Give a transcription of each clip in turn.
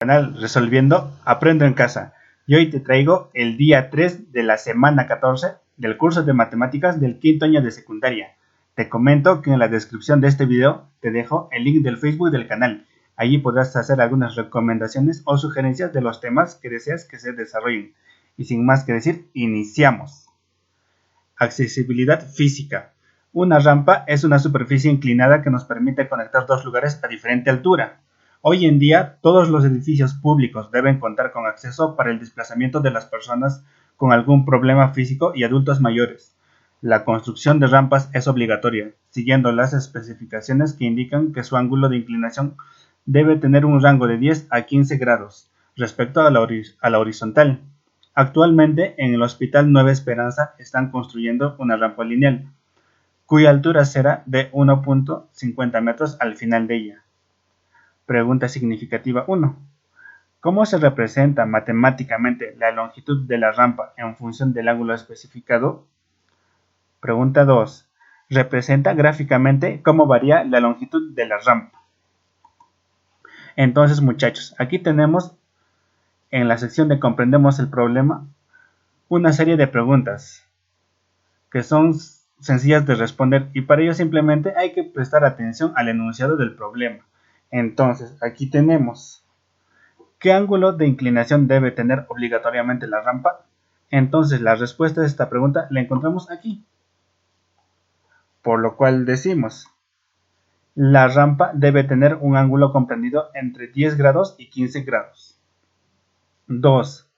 Canal Resolviendo Aprendo en Casa, y hoy te traigo el día 3 de la semana 14 del curso de matemáticas del quinto año de secundaria. Te comento que en la descripción de este video te dejo el link del Facebook del canal. Allí podrás hacer algunas recomendaciones o sugerencias de los temas que deseas que se desarrollen. Y sin más que decir, iniciamos. Accesibilidad física. Una rampa es una superficie inclinada que nos permite conectar dos lugares a diferente altura. Hoy en día, todos los edificios públicos deben contar con acceso para el desplazamiento de las personas con algún problema físico y adultos mayores. La construcción de rampas es obligatoria, siguiendo las especificaciones que indican que su ángulo de inclinación debe tener un rango de 10 a 15 grados respecto a la horizontal. Actualmente, en el Hospital Nueva Esperanza están construyendo una rampa lineal, cuya altura será de 1.50 metros al final de ella. Pregunta significativa 1. ¿Cómo se representa matemáticamente la longitud de la rampa en función del ángulo especificado? Pregunta 2. Representa gráficamente cómo varía la longitud de la rampa. Entonces, muchachos, aquí tenemos en la sección de comprendemos el problema una serie de preguntas que son sencillas de responder y para ello simplemente hay que prestar atención al enunciado del problema. Entonces, aquí tenemos ¿qué ángulo de inclinación debe tener obligatoriamente la rampa? Entonces, la respuesta de esta pregunta la encontramos aquí. Por lo cual decimos, la rampa debe tener un ángulo comprendido entre 10 grados y 15 grados. 2.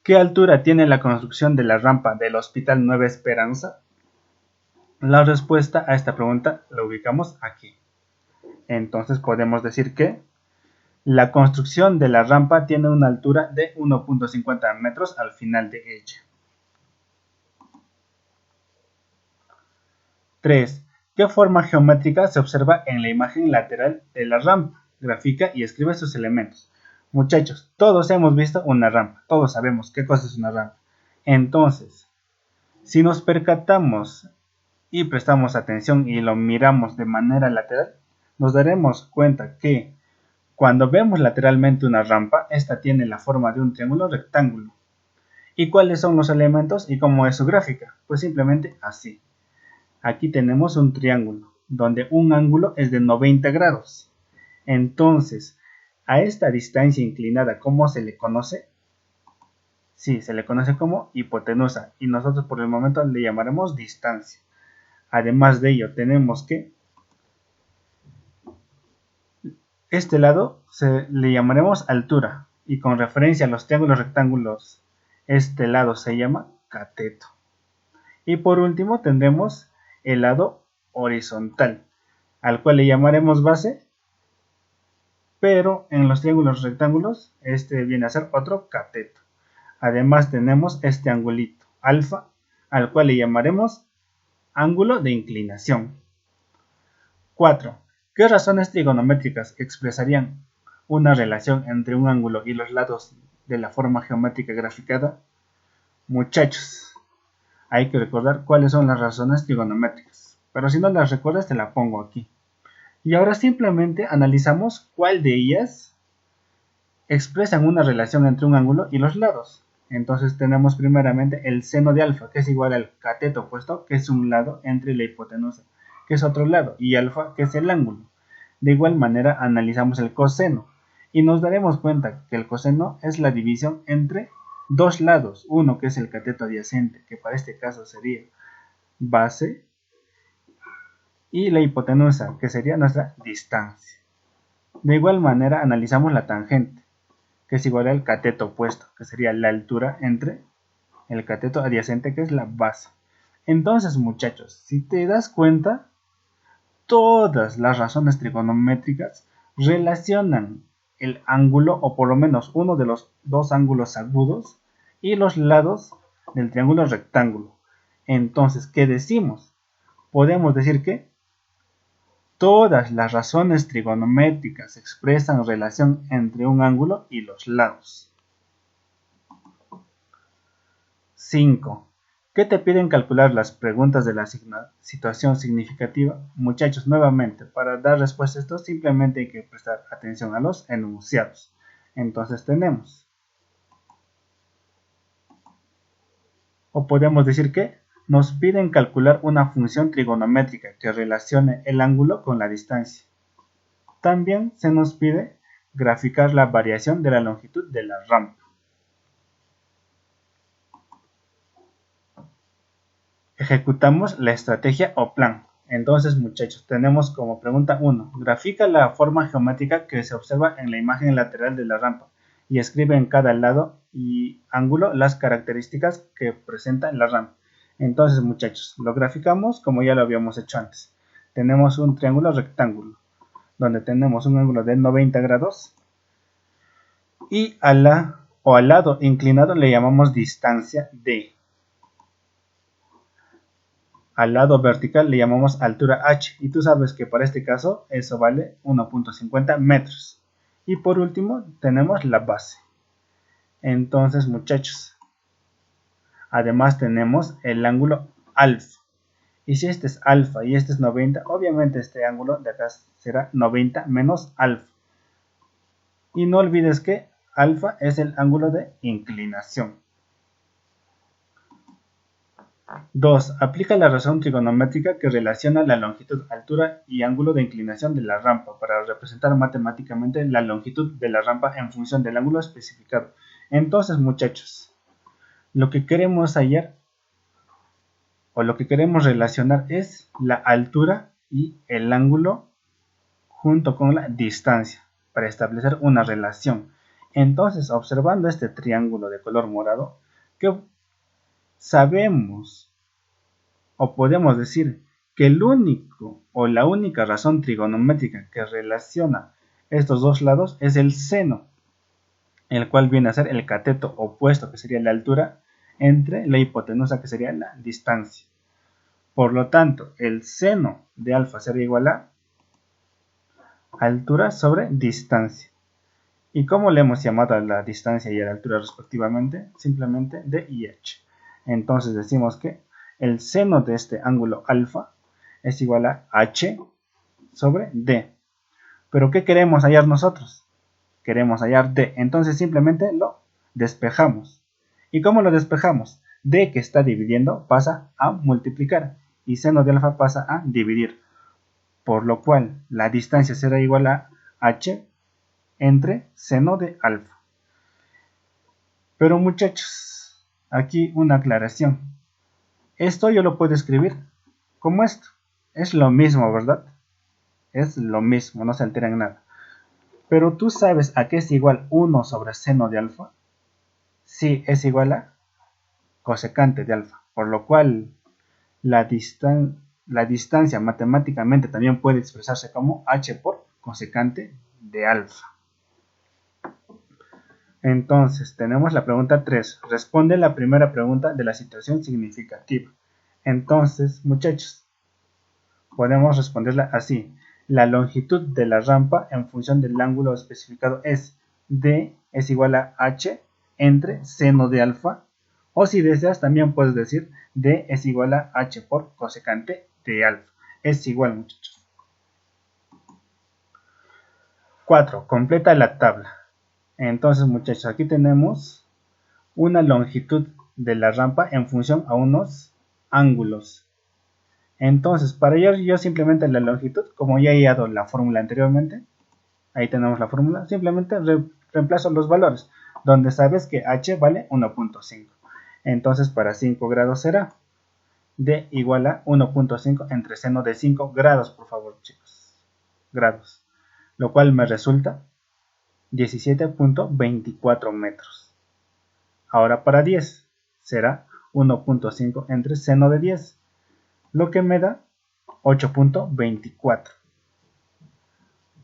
¿Qué altura tiene la construcción de la rampa del Hospital Nueva Esperanza? La respuesta a esta pregunta la ubicamos aquí. Entonces podemos decir que la construcción de la rampa tiene una altura de 1.50 metros al final de ella. 3. ¿Qué forma geométrica se observa en la imagen lateral de la rampa? Grafica y escribe sus elementos. Muchachos, todos hemos visto una rampa, todos sabemos qué cosa es una rampa. Entonces, si nos percatamos y prestamos atención y lo miramos de manera lateral, nos daremos cuenta que cuando vemos lateralmente una rampa, esta tiene la forma de un triángulo rectángulo. ¿Y cuáles son los elementos y cómo es su gráfica? Pues simplemente así. Aquí tenemos un triángulo, donde un ángulo es de 90 grados. Entonces, a esta distancia inclinada, ¿cómo se le conoce? Sí, se le conoce como hipotenusa, y nosotros por el momento le llamaremos distancia. Además de ello, tenemos que este lado le llamaremos altura, y con referencia a los triángulos rectángulos, este lado se llama cateto. Y por último tendremos el lado horizontal, al cual le llamaremos base, pero en los triángulos rectángulos este viene a ser otro cateto. Además tenemos este angulito alfa, al cual le llamaremos ángulo de inclinación. 4. ¿Qué razones trigonométricas expresarían una relación entre un ángulo y los lados de la forma geométrica graficada? Muchachos, hay que recordar cuáles son las razones trigonométricas, pero si no las recuerdas te la pongo aquí. Y ahora simplemente analizamos cuál de ellas expresan una relación entre un ángulo y los lados. Entonces tenemos primeramente el seno de alfa, que es igual al cateto opuesto, que es un lado, entre la hipotenusa, que es otro lado, y alfa, que es el ángulo. De igual manera analizamos el coseno, y nos daremos cuenta que el coseno es la división entre dos lados, uno que es el cateto adyacente, que para este caso sería base, y la hipotenusa, que sería nuestra distancia. De igual manera analizamos la tangente, que es igual al cateto opuesto, que sería la altura entre el cateto adyacente, que es la base. Entonces, muchachos, si te das cuenta, todas las razones trigonométricas relacionan el ángulo, o por lo menos uno de los dos ángulos agudos, y los lados del triángulo rectángulo. Entonces, ¿qué decimos? Podemos decir que todas las razones trigonométricas expresan relación entre un ángulo y los lados. 5. ¿Qué te piden calcular las preguntas de la situación significativa? Muchachos, nuevamente, para dar respuesta a esto simplemente hay que prestar atención a los enunciados. Entonces tenemos, o podemos decir que nos piden calcular una función trigonométrica que relacione el ángulo con la distancia. También se nos pide graficar la variación de la longitud de la rampa. Ejecutamos la estrategia o plan. Entonces, muchachos, tenemos como pregunta 1. Grafica la forma geométrica que se observa en la imagen lateral de la rampa y escribe en cada lado y ángulo las características que presenta la rampa. Entonces, muchachos, lo graficamos como ya lo habíamos hecho antes. Tenemos un triángulo rectángulo donde tenemos un ángulo de 90 grados y al lado inclinado le llamamos distancia D. Al lado vertical le llamamos altura h y tú sabes que para este caso eso vale 1.50 metros. Y por último tenemos la base. Entonces, muchachos, además tenemos el ángulo alfa. Y si este es alfa y este es 90, obviamente este ángulo de acá será 90 menos alfa. Y no olvides que alfa es el ángulo de inclinación. 2. Aplica la razón trigonométrica que relaciona la longitud, altura y ángulo de inclinación de la rampa para representar matemáticamente la longitud de la rampa en función del ángulo especificado. Entonces, muchachos, lo que queremos hallar o lo que queremos relacionar es la altura y el ángulo junto con la distancia para establecer una relación. Entonces, observando este triángulo de color morado, que sabemos o podemos decir que el único o la única razón trigonométrica que relaciona estos dos lados es el seno, el cual viene a ser el cateto opuesto, que sería la altura, entre la hipotenusa, que sería la distancia. Por lo tanto, el seno de alfa sería igual a altura sobre distancia. ¿Y cómo le hemos llamado a la distancia y a la altura respectivamente? Simplemente D y H. Entonces decimos que el seno de este ángulo alfa es igual a H sobre D. ¿Pero qué queremos hallar nosotros? Queremos hallar D. Entonces simplemente lo despejamos. ¿Y cómo lo despejamos? D que está dividiendo pasa a multiplicar y seno de alfa pasa a dividir. Por lo cual la distancia será igual a H entre seno de alfa. Pero muchachos, aquí una aclaración. Esto yo lo puedo escribir como esto. Es lo mismo, ¿verdad? Es lo mismo, no se altera en nada. Pero tú sabes a qué es igual 1 sobre seno de alfa. Sí, es igual a cosecante de alfa. Por lo cual la distancia matemáticamente también puede expresarse como h por cosecante de alfa. Entonces, tenemos la pregunta 3. Responde la primera pregunta de la situación significativa. Entonces, muchachos, podemos responderla así. La longitud de la rampa en función del ángulo especificado es D es igual a H entre seno de alfa. O si deseas, también puedes decir D es igual a H por cosecante de alfa. Es igual, muchachos. 4. Completa la tabla. Entonces, muchachos, aquí tenemos una longitud de la rampa en función a unos ángulos. Entonces, para hallar yo simplemente la longitud, como ya he dado la fórmula anteriormente, ahí tenemos la fórmula, simplemente reemplazo los valores, donde sabes que h vale 1.5. Entonces, para 5 grados será d igual a 1.5 entre seno de 5 grados, por favor, chicos. Grados. Lo cual me resulta 17.24 metros. Ahora para 10 será 1.5 entre seno de 10, lo que me da 8.24.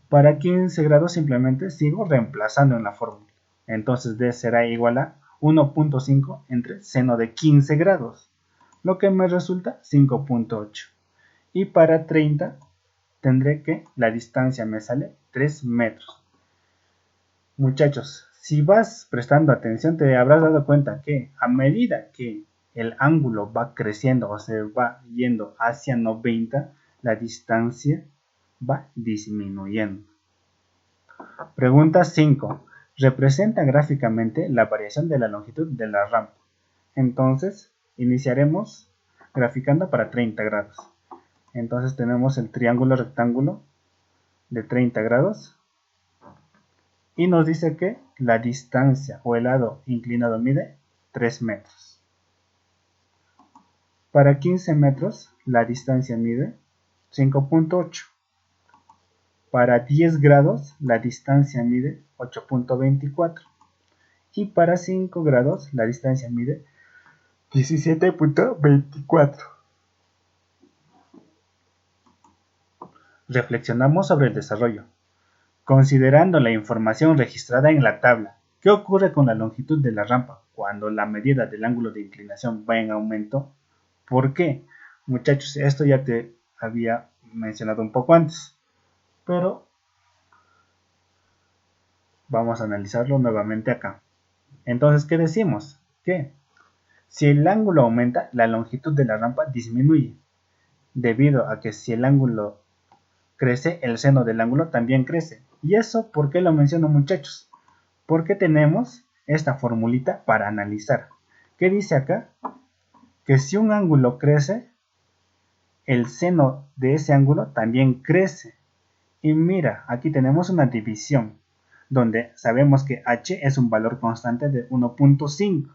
Para 15 grados simplemente sigo reemplazando en la fórmula. Entonces D será igual a 1.5 entre seno de 15 grados, lo que me resulta 5.8. Y para 30 tendré que la distancia me sale 3 metros. Muchachos, si vas prestando atención te habrás dado cuenta que a medida que el ángulo va creciendo o se va yendo hacia 90, la distancia va disminuyendo. Pregunta 5. representa gráficamente la variación de la longitud de la rampa. Entonces, iniciaremos graficando para 30 grados. Entonces tenemos el triángulo rectángulo de 30 grados y nos dice que la distancia o el lado inclinado mide 3 metros. Para 15 metros la distancia mide 5.8. Para 10 grados la distancia mide 8.24 y para 5 grados la distancia mide 17.24. Reflexionamos sobre el desarrollo. Considerando la información registrada en la tabla, ¿qué ocurre con la longitud de la rampa cuando la medida del ángulo de inclinación va en aumento? ¿Por qué? Muchachos, esto ya te había mencionado un poco antes, pero vamos a analizarlo nuevamente acá. Entonces, ¿qué decimos? Que si el ángulo aumenta, la longitud de la rampa disminuye, debido a que si el ángulo crece, el seno del ángulo también crece. ¿Y eso por qué lo menciono, muchachos? Porque tenemos esta formulita para analizar. ¿Qué dice acá? Que si un ángulo crece, el seno de ese ángulo también crece. Y mira, aquí tenemos una división, donde sabemos que h es un valor constante de 1.5.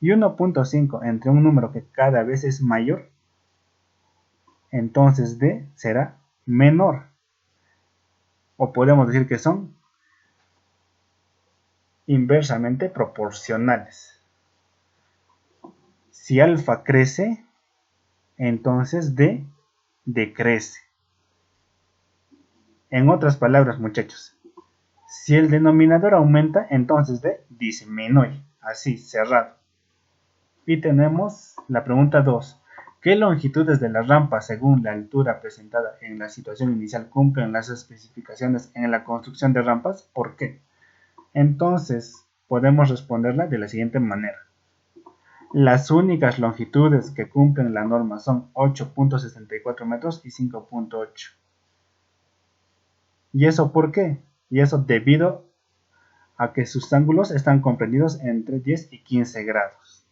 Y 1.5 entre un número que cada vez es mayor, entonces d será menor. O podemos decir que son inversamente proporcionales. Si alfa crece, entonces d decrece. En otras palabras, muchachos, si el denominador aumenta, entonces d disminuye, así, cerrado. Y tenemos la pregunta 2. ¿Qué longitudes de la rampa según la altura presentada en la situación inicial cumplen las especificaciones en la construcción de rampas? ¿Por qué? Entonces, podemos responderla de la siguiente manera. Las únicas longitudes que cumplen la norma son 8.64 metros y 5.8. ¿Y eso por qué? Y eso debido a que sus ángulos están comprendidos entre 10 y 15 grados.